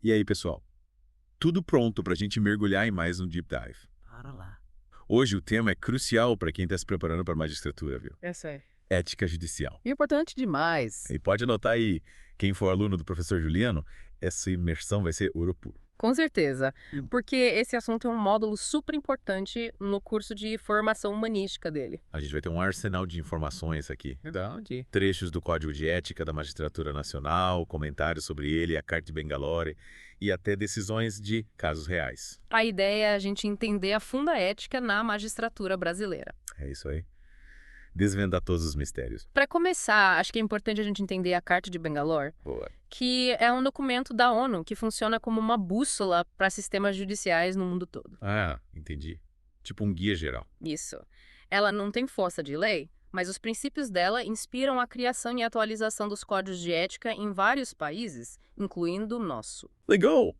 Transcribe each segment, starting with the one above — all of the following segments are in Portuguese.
E aí, pessoal? Tudo pronto para a gente mergulhar em mais um Deep Dive. Para lá. Hoje o tema é crucial para quem está se preparando para a magistratura, viu? Essa é. Ética judicial. Importante demais. E pode anotar aí, quem for aluno do professor Juliano, essa imersão vai ser ouro puro. Com certeza. Porque esse assunto é um módulo super importante no curso de formação humanística dele. A gente vai ter um arsenal de informações aqui. Verdade. Trechos do Código de Ética da Magistratura Nacional, comentários sobre ele, a Carta de Bangalore e até decisões de casos reais. A ideia é a gente entender a fundo a ética na magistratura brasileira. É isso aí. Desvendar todos os mistérios. Para começar, acho que é importante a gente entender a Carta de Bangalore, Boa. que é um documento da ONU que funciona como uma bússola para sistemas judiciais no mundo todo. Ah, entendi. Tipo um guia geral. Isso. Ela não tem força de lei, mas os princípios dela inspiram a criação e atualização dos códigos de ética em vários países, incluindo o nosso. Legal!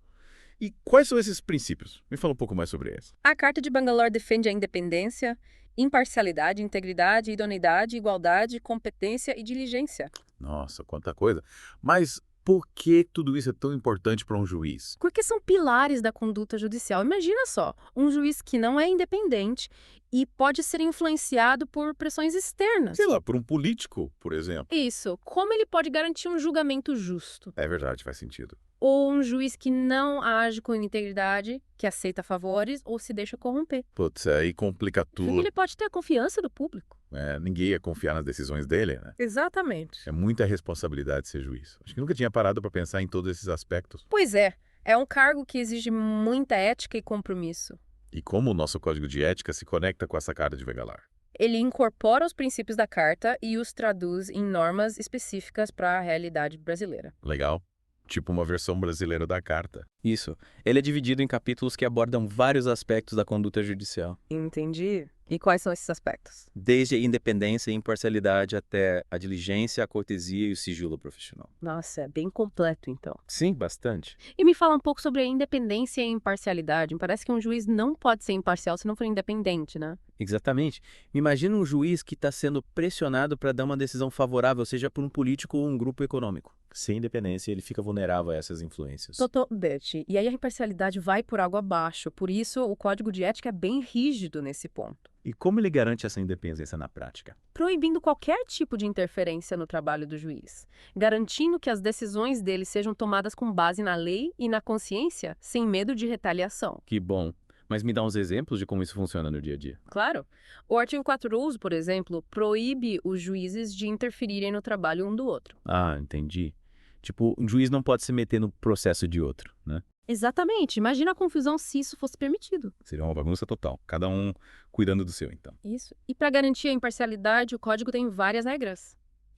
E quais são esses princípios? Me fala um pouco mais sobre eles. A Carta de Bangalore defende a independência, imparcialidade, integridade, idoneidade, igualdade, competência e diligência. Nossa, quanta coisa. Mas por que tudo isso é tão importante para um juiz? Porque são pilares da conduta judicial. Imagina só, um juiz que não é independente e pode ser influenciado por pressões externas. Sei lá, por um político, por exemplo. Isso, como ele pode garantir um julgamento justo? É verdade, faz sentido. Ou um juiz que não age com integridade, que aceita favores ou se deixa corromper. Putz, aí complica tudo. Ele pode ter a confiança do público. Ninguém ia confiar nas decisões dele, né? Exatamente. É muita responsabilidade ser juiz. Acho que nunca tinha parado para pensar em todos esses aspectos. Pois é um cargo que exige muita ética e compromisso. E como o nosso código de ética se conecta com essa Carta de Bangalore? Ele incorpora os princípios da carta e os traduz em normas específicas para a realidade brasileira. Legal? Tipo uma versão brasileira da carta. Isso. Ele é dividido em capítulos que abordam vários aspectos da conduta judicial, Entendi. E quais são esses aspectos? desde a independência e imparcialidade até a diligência, a cortesia e o sigilo profissional. Nossa, é bem completo então. Sim, bastante. E me fala um pouco sobre a independência e imparcialidade. Me parece que um juiz não pode ser imparcial se não for independente, né? Exatamente. Imagina um juiz que está sendo pressionado para dar uma decisão favorável, seja por um político ou um grupo econômico. Sem independência, ele fica vulnerável a essas influências. Totalmente. E aí a imparcialidade vai por água abaixo. Por isso, o código de ética é bem rígido nesse ponto, E como ele garante essa independência na prática? proibindo qualquer tipo de interferência no trabalho do juiz, garantindo que as decisões dele sejam tomadas com base na lei e na consciência, sem medo de retaliação. Que bom. Mas me dá uns exemplos de como isso funciona no dia a dia. Claro, o artigo 4 do uso, por exemplo, proíbe os juízes de interferirem no trabalho um do outro. Ah, entendi. Tipo, um juiz não pode se meter no processo de outro, né? Exatamente. Imagina a confusão se isso fosse permitido. Seria uma bagunça total. Cada um cuidando do seu, então. Isso. E para garantir a imparcialidade, o código tem várias regras.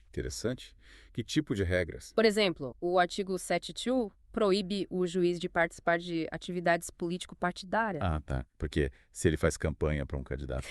Interessante. Que tipo de regras? Por exemplo, o artigo 7.2 proíbe o juiz de participar de atividades político-partidárias. Ah, tá. Porque se ele faz campanha para um candidato.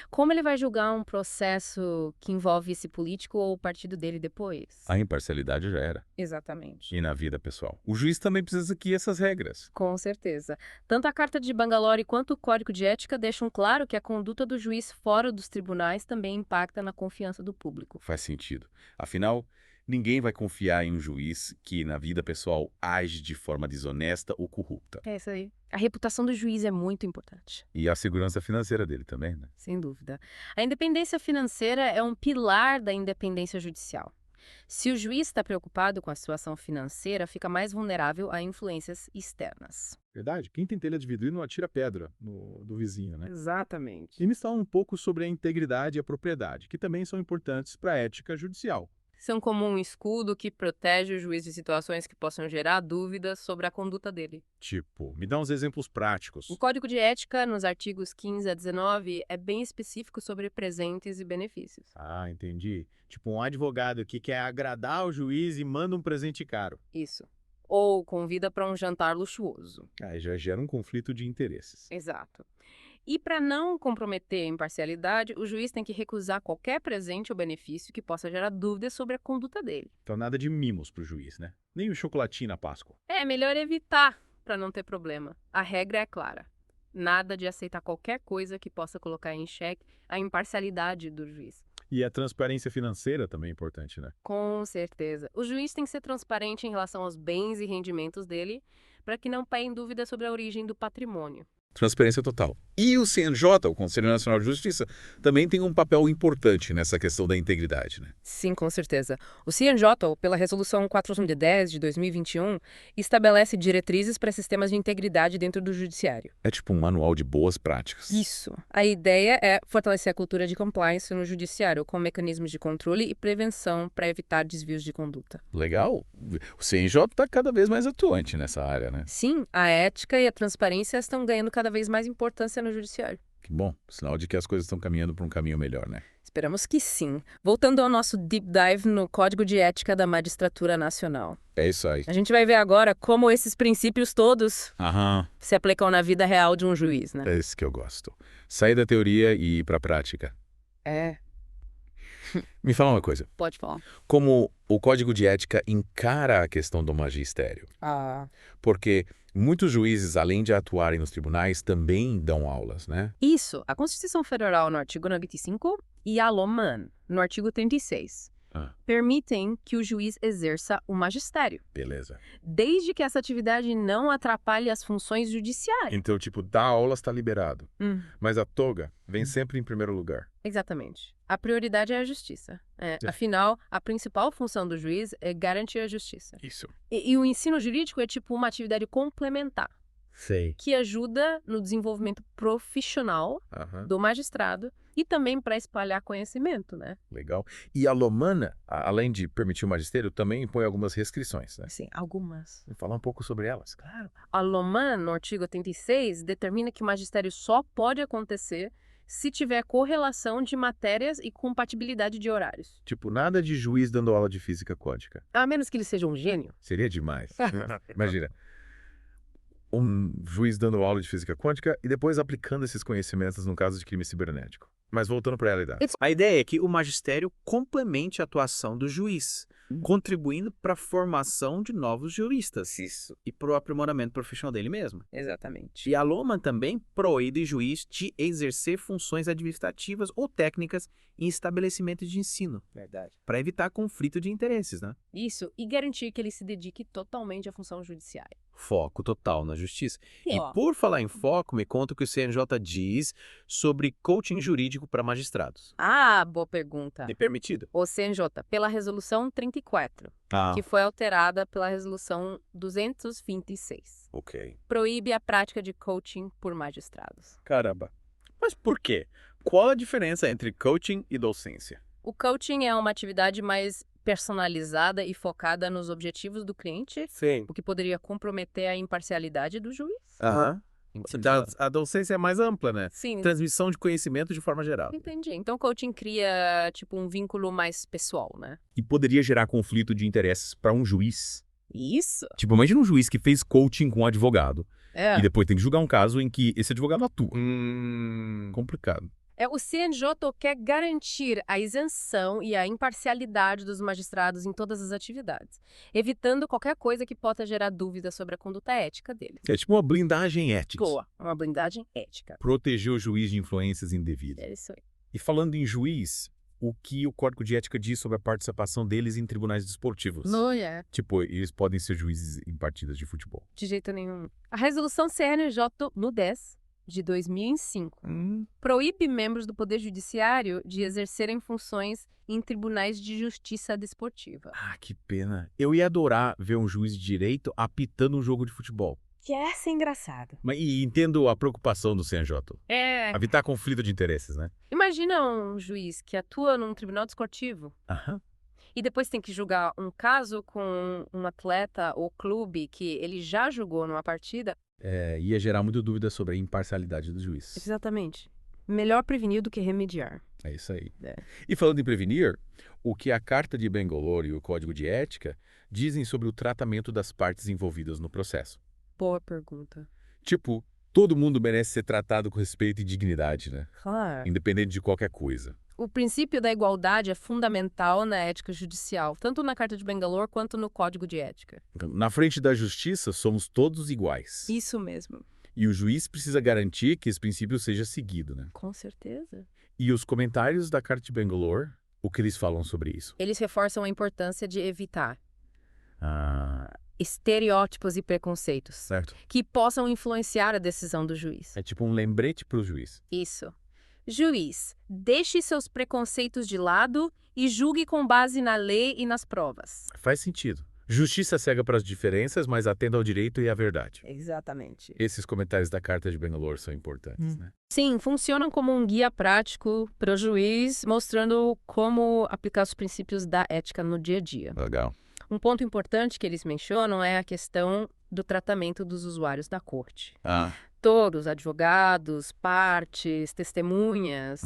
Como ele vai julgar um processo que envolve esse político ou o partido dele depois? A imparcialidade já era. Exatamente. E na vida pessoal. O juiz também precisa seguir essas regras. Com certeza. Tanto a Carta de Bangalore quanto o Código de Ética deixam claro que a conduta do juiz fora dos tribunais também impacta na confiança do público. Faz sentido. Afinal, ninguém vai confiar em um juiz que na vida pessoal age de forma desonesta ou corrupta. É isso aí. A reputação do juiz é muito importante, E a segurança financeira dele também, né? sem dúvida. A independência financeira é um pilar da independência judicial. Se o juiz está preocupado com a situação financeira, fica mais vulnerável a influências externas. Verdade? Quem tem telha de vidro não atira pedra do vizinho, né? Exatamente. E me fala um pouco sobre a integridade e a propriedade, que também são importantes para a ética judicial. São como um escudo que protege o juiz de situações que possam gerar dúvidas sobre a conduta dele. Tipo, me dá uns exemplos práticos. O Código de Ética, nos artigos 15 a 19, é bem específico sobre presentes e benefícios. Ah, entendi. Tipo, um advogado que quer agradar o juiz e manda um presente caro. Isso. Ou convida para um jantar luxuoso. Aí já gera um conflito de interesses. Exato. E para não comprometer a imparcialidade, o juiz tem que recusar qualquer presente ou benefício que possa gerar dúvidas sobre a conduta dele. Então nada de mimos pro juiz, né? Nem o chocolatinho na Páscoa. É melhor evitar para não ter problema. A regra é clara. Nada de aceitar qualquer coisa que possa colocar em xeque a imparcialidade do juiz. E a transparência financeira também é importante, né? Com certeza. O juiz tem que ser transparente em relação aos bens e rendimentos dele, para que não paie em dúvida sobre a origem do patrimônio. Transparência total. E o CNJ, o Conselho Nacional de Justiça, também tem um papel importante nessa questão da integridade, né? Sim, com certeza. O CNJ, pela Resolução 410 de 2021, estabelece diretrizes para sistemas de integridade dentro do judiciário. É tipo um manual de boas práticas. Isso. A ideia é fortalecer a cultura de compliance no judiciário, com mecanismos de controle e prevenção para evitar desvios de conduta. Legal. O CNJ está cada vez mais atuante nessa área, né? Sim, a ética e a transparência estão ganhando cada vez mais importância no judiciário. Que bom. Sinal de que as coisas estão caminhando para um caminho melhor, né? Esperamos que sim. Voltando ao nosso deep dive no Código de Ética da Magistratura Nacional. É isso aí. A gente vai ver agora como esses princípios todos Aham. se aplicam na vida real de um juiz, né? É isso que eu gosto. Sair da teoria e ir para a prática. É, Me fala uma coisa. pode falar. Como o Código de Ética encara a questão do magistério? Porque muitos juízes, além de atuarem nos tribunais, também dão aulas, né? Isso, a Constituição Federal no artigo 95 e a LOMAN no artigo 36 permitem que o juiz exerça o magistério, Beleza. desde que essa atividade não atrapalhe as funções judiciárias. Então, tipo, dar aula está liberado. Mas a toga vem Hum. sempre em primeiro lugar. Exatamente. A prioridade é a justiça. Afinal, a principal função do juiz é garantir a justiça. Isso. E o ensino jurídico é tipo uma atividade complementar, Sei. que ajuda no desenvolvimento profissional Aham. do magistrado e também para espalhar conhecimento, né? Legal. E a Lomana, além de permitir o magistério, também impõe algumas restrições, né? Sim, algumas. Vou falar um pouco sobre elas. Claro. A LOMAN, no artigo 86, determina que o magistério só pode acontecer se tiver correlação de matérias e compatibilidade de horários. Tipo, nada de juiz dando aula de física quântica. A menos que ele seja um gênio. Seria demais. Imagina. Um juiz dando aula de física quântica e depois aplicando esses conhecimentos no caso de crime cibernético. Mas voltando para a realidade. A ideia é que o magistério complemente a atuação do juiz, contribuindo para a formação de novos juristas. Isso. E para o aprimoramento profissional dele mesmo. Exatamente. E a LOMAN também proíbe juiz de exercer funções administrativas ou técnicas em estabelecimentos de ensino. Verdade. Para evitar conflito de interesses, né? Isso, e garantir que ele se dedique totalmente à função judiciária. Foco total na justiça. E, E ó, por falar em foco, me conta o que o CNJ diz sobre coaching jurídico para magistrados. boa pergunta. É permitido? O CNJ, pela Resolução 34, Ah, que foi alterada pela Resolução 226, ok. proíbe a prática de coaching por magistrados. Caramba. Mas por quê? Qual a diferença entre coaching e docência? O coaching é uma atividade mais personalizada e focada nos objetivos do cliente, Sim. o que poderia comprometer a imparcialidade do juiz. Aham. A docência é mais ampla, né? Sim, Transmissão de conhecimento de forma geral. entendi. Então, coaching cria, tipo, um vínculo mais pessoal, né? E poderia gerar conflito de interesses para um juiz. Isso. Tipo, imagina um juiz que fez coaching com um advogado É. e depois tem que julgar um caso em que esse advogado atua. Complicado. O CNJ quer garantir a isenção e a imparcialidade dos magistrados em todas as atividades, evitando qualquer coisa que possa gerar dúvida sobre a conduta ética deles. É tipo uma blindagem ética. Boa, uma blindagem ética. Proteger o juiz de influências indevidas. É isso aí. E falando em juiz, o que o Código de Ética diz sobre a participação deles em tribunais desportivos? É. Tipo, eles podem ser juízes em partidas de futebol. De jeito nenhum. A resolução CNJ no 10 de 2005 proíbe membros do Poder Judiciário de exercerem funções em tribunais de justiça desportiva. Ah, que pena. Eu ia adorar ver um juiz de direito apitando um jogo de futebol. Que é ser engraçado. Mas e entendo a preocupação do CNJ. Evitar conflito de interesses, né? Imagina um juiz que atua num tribunal desportivo Aham. e depois tem que julgar um caso com um atleta ou clube que ele já julgou numa partida. Ia gerar muita dúvida sobre a imparcialidade do juiz. Exatamente. Melhor prevenir do que remediar. É isso aí. É. E falando em prevenir, o que a Carta de Bangalore e o Código de Ética dizem sobre o tratamento das partes envolvidas no processo? Boa pergunta. Tipo, todo mundo merece ser tratado com respeito e dignidade, né? Claro. Independente de qualquer coisa. O princípio da igualdade é fundamental na ética judicial, tanto na Carta de Bangalore quanto no Código de Ética. Na frente da justiça, somos todos iguais. Isso mesmo. E o juiz precisa garantir que esse princípio seja seguido, né? Com certeza. E os comentários da Carta de Bangalore O que eles falam sobre isso? Eles reforçam a importância de evitar Ah, estereótipos e preconceitos certo. que possam influenciar a decisão do juiz. É tipo um lembrete para o juiz. Isso. Juiz, deixe seus preconceitos de lado e julgue com base na lei e nas provas. Faz sentido. Justiça cega para as diferenças, mas atenda ao direito e à verdade. Exatamente. Esses comentários da Carta de Bangalore são importantes, né? Sim, funcionam como um guia prático para o juiz, mostrando como aplicar os princípios da ética no dia a dia. Legal. Um ponto importante que eles mencionam é a questão do tratamento dos usuários da corte. Todos, advogados, partes, testemunhas,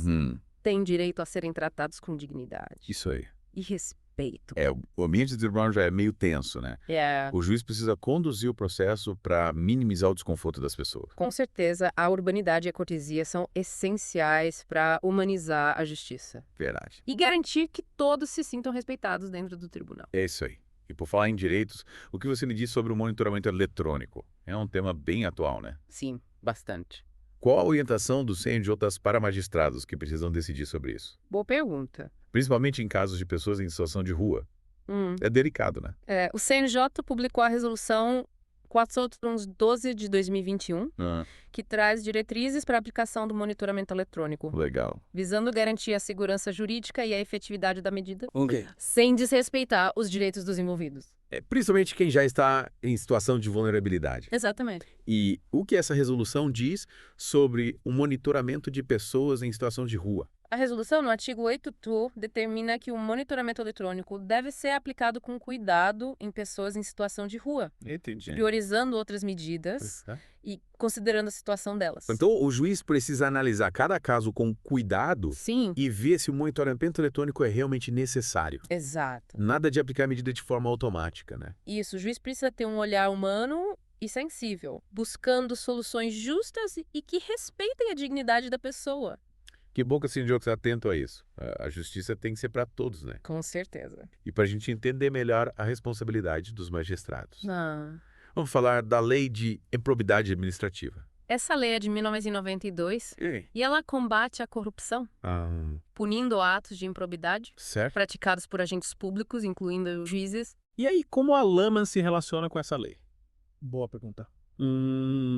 têm direito a serem tratados com dignidade Isso aí. e respeito. O ambiente de tribunal já é meio tenso, né? É, O juiz precisa conduzir o processo para minimizar o desconforto das pessoas. com certeza, a urbanidade e a cortesia são essenciais para humanizar a justiça Verdade. e garantir que todos se sintam respeitados dentro do tribunal. É isso aí. E por falar em direitos, o que você me diz sobre o monitoramento eletrônico? É um tema bem atual, né? Sim, bastante. Qual a orientação do CNJs para magistrados que precisam decidir sobre isso? Boa pergunta. Principalmente em casos de pessoas em situação de rua. É delicado, né? O CNJ publicou a resolução 412 de 2021, que traz diretrizes para a aplicação do monitoramento eletrônico, Legal. visando garantir a segurança jurídica e a efetividade da medida, Ok. sem desrespeitar os direitos dos envolvidos. Principalmente quem já está em situação de vulnerabilidade. Exatamente. E o que essa resolução diz sobre o monitoramento de pessoas em situação de rua? A resolução, no artigo 8-tu, determina que o monitoramento eletrônico deve ser aplicado com cuidado em pessoas em situação de rua, Entendi. priorizando outras medidas e considerando a situação delas. Então, o juiz precisa analisar cada caso com cuidado Sim, e ver se o monitoramento eletrônico é realmente necessário. exato. Nada de aplicar a medida de forma automática, né? Isso, o juiz precisa ter um olhar humano e sensível, buscando soluções justas e que respeitem a dignidade da pessoa. Que bom que o CNJ está atento a isso. A justiça tem que ser para todos, né? Com certeza. E para a gente entender melhor a responsabilidade dos magistrados. Ah. Vamos falar da lei de improbidade administrativa. Essa lei é de 1992 e ela combate a corrupção, punindo atos de improbidade Certo. praticados por agentes públicos, incluindo juízes. E aí, como a Lama se relaciona com essa lei? Boa pergunta.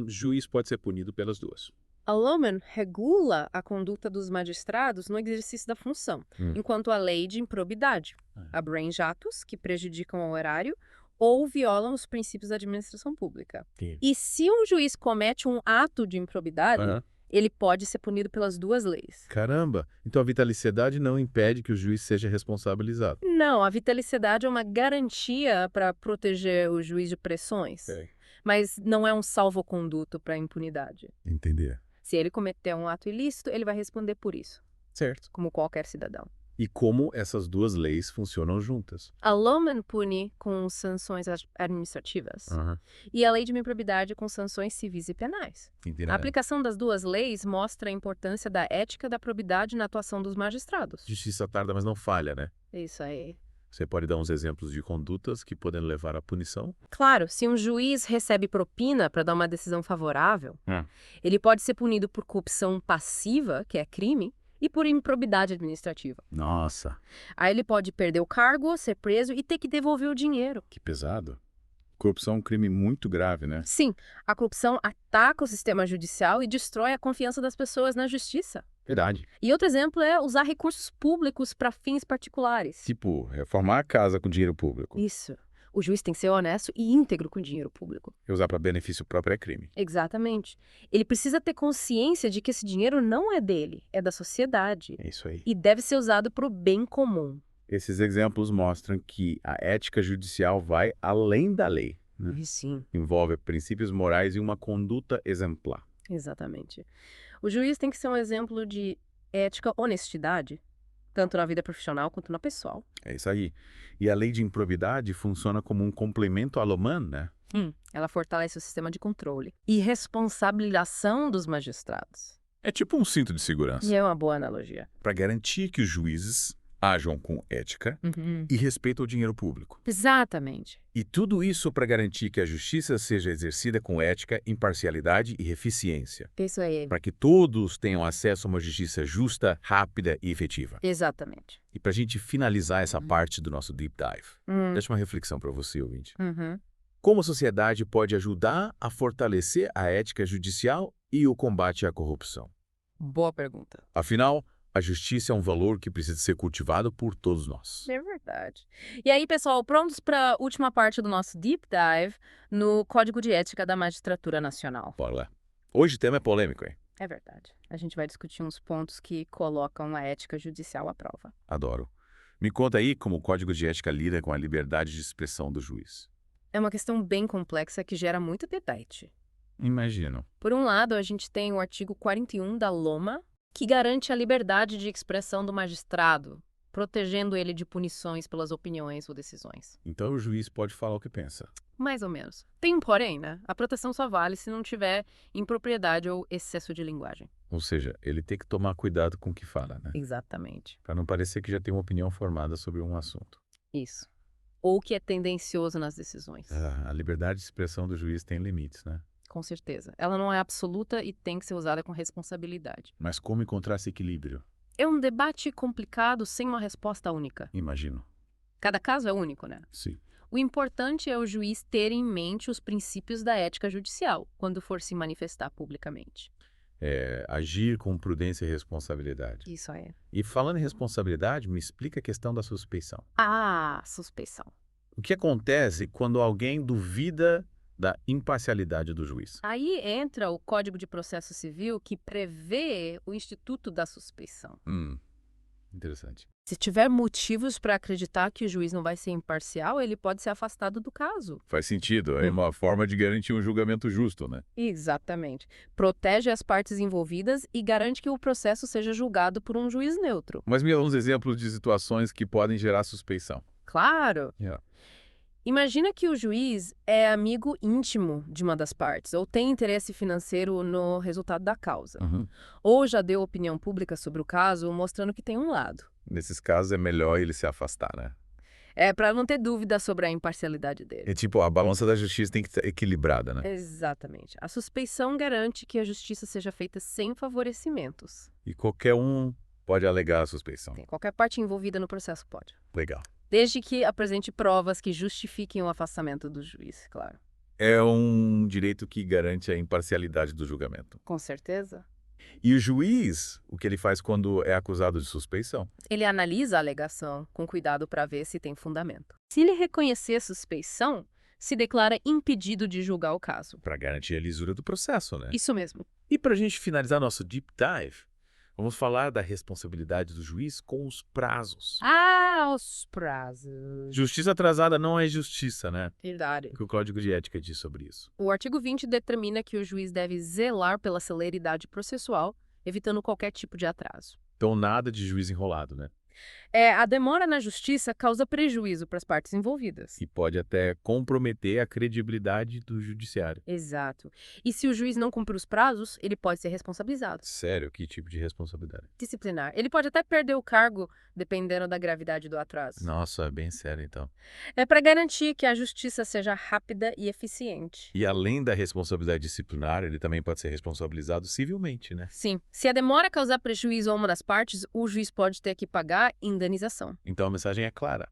Juiz pode ser punido pelas duas. A Loman regula a conduta dos magistrados no exercício da função, enquanto a lei de improbidade abrange atos que prejudicam o erário ou violam os princípios da administração pública. E se um juiz comete um ato de improbidade, ele pode ser punido pelas duas leis. Caramba! Então a vitaliciedade não impede que o juiz seja responsabilizado. Não, a vitaliciedade é uma garantia para proteger o juiz de pressões, mas não é um salvo-conduto para a impunidade. Entender. Se ele cometer um ato ilícito, ele vai responder por isso, Certo. como qualquer cidadão. E como essas duas leis funcionam juntas? A Loman pune com sanções administrativas e a lei de improbidade com sanções civis e penais. Entendi. A aplicação das duas leis mostra a importância da ética e da probidade na atuação dos magistrados. Justiça tarda, mas não falha, né? Isso aí. Você pode dar uns exemplos de condutas que podem levar à punição? Claro, se um juiz recebe propina para dar uma decisão favorável, ele pode ser punido por corrupção passiva, que é crime, e por improbidade administrativa. Nossa, Aí ele pode perder o cargo, ser preso e ter que devolver o dinheiro. que pesado. Corrupção é um crime muito grave, né? Sim, a corrupção ataca o sistema judicial e destrói a confiança das pessoas na justiça. Verdade. E outro exemplo é usar recursos públicos para fins particulares. Tipo, reformar a casa com dinheiro público. Isso. O juiz tem que ser honesto e íntegro com o dinheiro público. E usar para benefício próprio é crime. Exatamente. Ele precisa ter consciência de que esse dinheiro não é dele, é da sociedade. É isso aí. E deve ser usado para o bem comum. Esses exemplos mostram que a ética judicial vai além da lei, né? E sim, Envolve princípios morais e uma conduta exemplar. exatamente. O juiz tem que ser um exemplo de ética, honestidade, tanto na vida profissional quanto na pessoal. É isso aí. E a lei de improbidade funciona como um complemento à Loman, né? Ela fortalece o sistema de controle e responsabilização dos magistrados. É tipo um cinto de segurança. E é uma boa analogia. Para garantir que os juízes ajam com ética e respeito ao dinheiro público. Exatamente. E tudo isso para garantir que a justiça seja exercida com ética, imparcialidade e eficiência. Isso aí. Para que todos tenham acesso a uma justiça justa, rápida e efetiva. Exatamente. E para a gente finalizar essa parte do nosso Deep Dive, deixa uma reflexão para você, ouvinte. Como a sociedade pode ajudar a fortalecer a ética judicial e o combate à corrupção? Boa pergunta. Afinal, a justiça é um valor que precisa ser cultivado por todos nós. É verdade. E aí, pessoal, prontos para a última parte do nosso Deep Dive no Código de Ética da Magistratura Nacional. Bora lá. Hoje o tema é polêmico, hein? É verdade. A gente vai discutir uns pontos que colocam a ética judicial à prova. Adoro. Me conta aí como o Código de Ética lida com a liberdade de expressão do juiz. É uma questão bem complexa que gera muito debate. Imagino. Por um lado, a gente tem o artigo 41 da LOMA, que garante a liberdade de expressão do magistrado, protegendo ele de punições pelas opiniões ou decisões. Então o juiz pode falar o que pensa. Mais ou menos. Tem um porém, né? A proteção só vale se não tiver impropriedade ou excesso de linguagem. Ou seja, ele tem que tomar cuidado com o que fala, né? Exatamente. Para não parecer que já tem uma opinião formada sobre um assunto. Isso. Ou que é tendencioso nas decisões. A liberdade de expressão do juiz tem limites, né? Com certeza. Ela não é absoluta e tem que ser usada com responsabilidade. Mas como encontrar esse equilíbrio? É um debate complicado sem uma resposta única. Imagino. Cada caso é único, né? Sim. O importante é o juiz ter em mente os princípios da ética judicial quando for se manifestar publicamente. Agir com prudência e responsabilidade. Isso é. E falando em responsabilidade, me explica a questão da suspeição. Ah, suspeição. O que acontece quando alguém duvida da imparcialidade do juiz? Aí entra o Código de Processo Civil, que prevê o instituto da suspeição. Interessante. Se tiver motivos para acreditar que o juiz não vai ser imparcial, ele pode ser afastado do caso. Faz sentido. É uma forma de garantir um julgamento justo, né? Exatamente. Protege as partes envolvidas e garante que o processo seja julgado por um juiz neutro. Mas me dá uns exemplos de situações que podem gerar suspeição. Claro! Yeah. Imagina que o juiz é amigo íntimo de uma das partes, ou tem interesse financeiro no resultado da causa. Ou já deu opinião pública sobre o caso, mostrando que tem um lado. Nesses casos é melhor ele se afastar, né? É para não ter dúvida sobre a imparcialidade dele. É tipo, a balança da justiça tem que ser equilibrada, né? Exatamente. A suspeição garante que a justiça seja feita sem favorecimentos. E qualquer um pode alegar a suspeição. Qualquer parte envolvida no processo pode. Legal. Desde que apresente provas que justifiquem o afastamento do juiz, claro. É um direito que garante a imparcialidade do julgamento. Com certeza. E o juiz, o que ele faz quando é acusado de suspeição? Ele analisa a alegação com cuidado para ver se tem fundamento. Se ele reconhecer a suspeição, se declara impedido de julgar o caso. Para garantir a lisura do processo, né? Isso mesmo. E para a gente finalizar nosso deep dive, vamos falar da responsabilidade do juiz com os prazos. Ah, os prazos. Justiça atrasada não é justiça, né? Verdade. O que o Código de Ética diz sobre isso? O artigo 20 determina que o juiz deve zelar pela celeridade processual, evitando qualquer tipo de atraso. Então, nada de juiz enrolado, né? A demora na justiça causa prejuízo para as partes envolvidas. E pode até comprometer a credibilidade do judiciário. Exato. E se o juiz não cumprir os prazos, ele pode ser responsabilizado. Sério? Que tipo de responsabilidade? Disciplinar. Ele pode até perder o cargo, dependendo da gravidade do atraso. Nossa, é bem sério, então. É para garantir que a justiça seja rápida e eficiente. E além da responsabilidade disciplinar, ele também pode ser responsabilizado civilmente, né? Sim. Se a demora causar prejuízo a uma das partes, o juiz pode ter que pagar indenização. Então a mensagem é clara.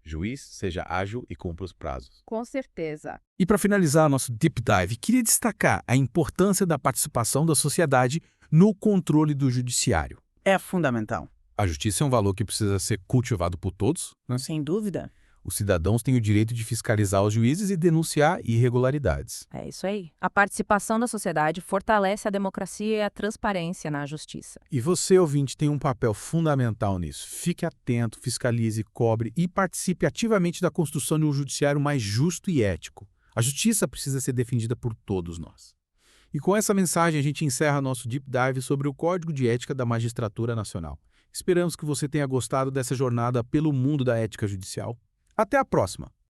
Juiz, seja ágil e cumpra os prazos. Com certeza. E para finalizar nosso Deep Dive, queria destacar a importância da participação da sociedade no controle do judiciário. É fundamental. A justiça é um valor que precisa ser cultivado por todos, né? Sem dúvida. Os cidadãos têm o direito de fiscalizar os juízes e denunciar irregularidades. É isso aí. A participação da sociedade fortalece a democracia e a transparência na justiça. E você, ouvinte, tem um papel fundamental nisso. Fique atento, fiscalize, cobre e participe ativamente da construção de um judiciário mais justo e ético. A justiça precisa ser defendida por todos nós. E com essa mensagem a gente encerra nosso Deep Dive sobre o Código de Ética da Magistratura Nacional. Esperamos que você tenha gostado dessa jornada pelo mundo da ética judicial. Até a próxima!